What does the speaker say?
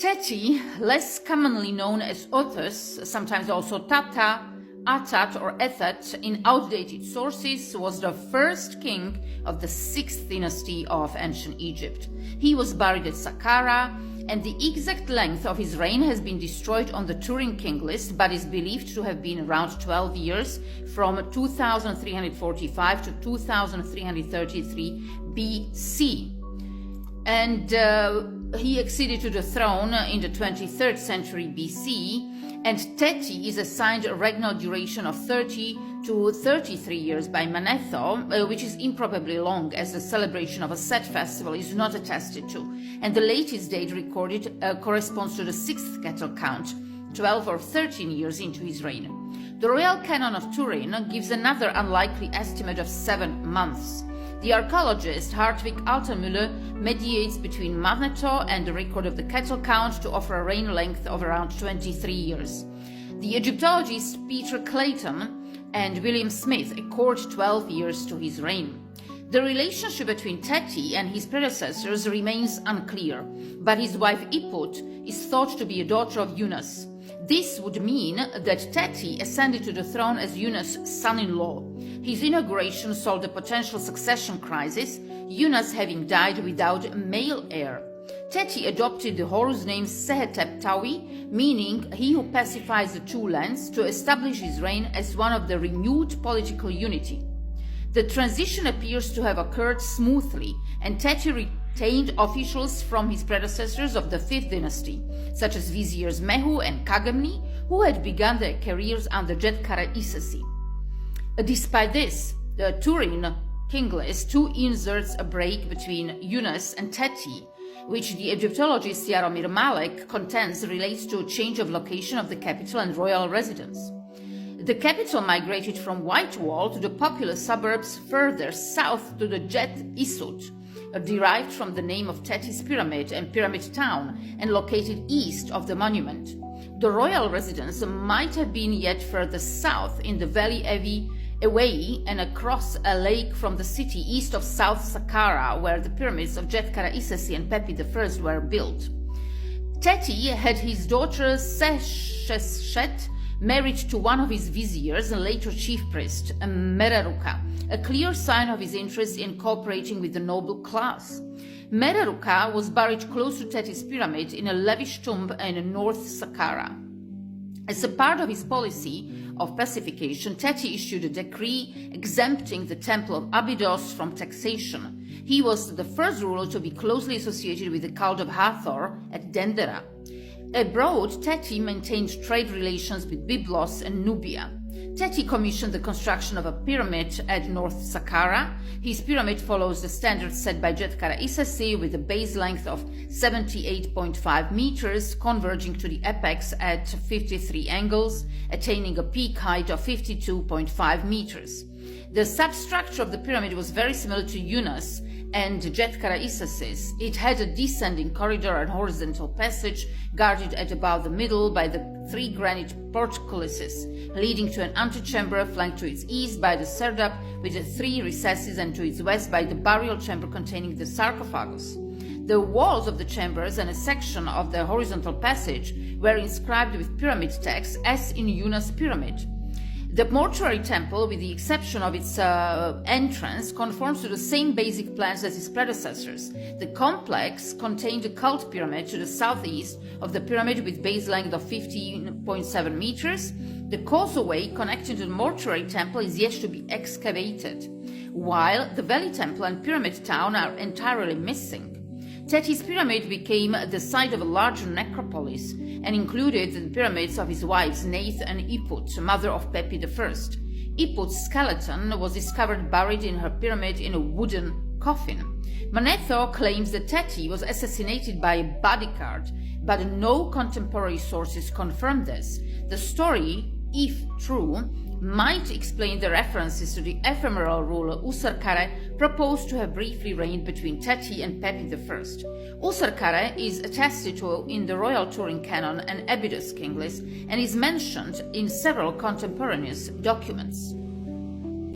Teti, less commonly known as Othos, sometimes also Tata, Atat or Ethat in outdated sources, was the first king of the 6th dynasty of ancient Egypt. He was buried at Saqqara, and the exact length of his reign has been destroyed on the Turin king list, but is believed to have been around 12 years, from 2345 to 2333 BC. And he acceded to the throne in the 23rd century BC, and Teti is assigned a regnal duration of 30 to 33 years by Manetho, which is improbably long, as the celebration of a Set festival is not attested to, and the latest date recorded corresponds to the 6th cattle count, 12 or 13 years into his reign. The royal canon of Turin gives another unlikely estimate of 7 months. The archaeologist Hartwig Altenmüller mediates between Manetho and the record of the cattle count to offer a reign length of around 23 years. The Egyptologists Peter Clayton and William Smith accord 12 years to his reign. The relationship between Teti and his predecessors remains unclear, but his wife Iput is thought to be a daughter of Yunus. This would mean that Teti ascended to the throne as Yunus' son-in-law. His inauguration solved a potential succession crisis, Yunus having died without a male heir. Teti adopted the Horus name Sehetep Tawi, meaning he who pacifies the two lands, to establish his reign as one of the renewed political unity. The transition appears to have occurred smoothly, and Teti retained officials from his predecessors of the 5th dynasty, such as viziers Mehu and Kagemni, who had begun their careers under Djedkare Isesi. Despite this, the Turin king list too inserts a break between Yunus and Teti, which the Egyptologist Jaromir Malek contends relates to a change of location of the capital and royal residence. The capital migrated from Whitewall to the populous suburbs further south to the Jet Isut, derived from the name of Teti's pyramid and pyramid town, and located east of the monument. The royal residence might have been yet further south in the valley away and across a lake from the city east of South Saqqara, where the pyramids of Djedkare Isesi and Pepi I were built. Teti had his daughter Sesheshet married to one of his viziers and later chief priest, Mereruka, a clear sign of his interest in cooperating with the noble class. Mereruka was buried close to Teti's pyramid in a lavish tomb in North Saqqara. As a part of his policy of pacification, Teti issued a decree exempting the temple of Abydos from taxation. He was the first ruler to be closely associated with the cult of Hathor at Dendera. Abroad, Teti maintained trade relations with Byblos and Nubia. Teti commissioned the construction of a pyramid at North Saqqara. His pyramid follows the standards set by Djedkare Isesi, with a base length of 78.5 meters, converging to the apex at 53 angles, attaining a peak height of 52.5 meters. The substructure of the pyramid was very similar to Yunus and Djedkare Isesi's. It had a descending corridor and horizontal passage, guarded at about the middle by the 3 granite portcullises, leading to an antechamber flanked to its east by the serdab with the 3 recesses, and to its west by the burial chamber containing the sarcophagus. The walls of the chambers and a section of the horizontal passage were inscribed with pyramid text, as in Yunus' pyramid. The mortuary temple, with the exception of its entrance, conforms to the same basic plans as its predecessors. The complex contained a cult pyramid to the southeast of the pyramid with base length of 15.7 meters. The causeway connecting to the mortuary temple is yet to be excavated, while the valley temple and pyramid town are entirely missing. Teti's pyramid became the site of a larger necropolis and included the pyramids of his wives Neith and Iput, mother of Pepi I. Iput's skeleton was discovered buried in her pyramid in a wooden coffin. Manetho claims that Teti was assassinated by a bodyguard, but no contemporary sources confirm this. The story, if true, might explain the references to the ephemeral ruler Usarkare, proposed to have briefly reigned between Teti and Pepi I. Usarkare is attested to in the royal Turin canon and Abydos king list, and is mentioned in several contemporaneous documents.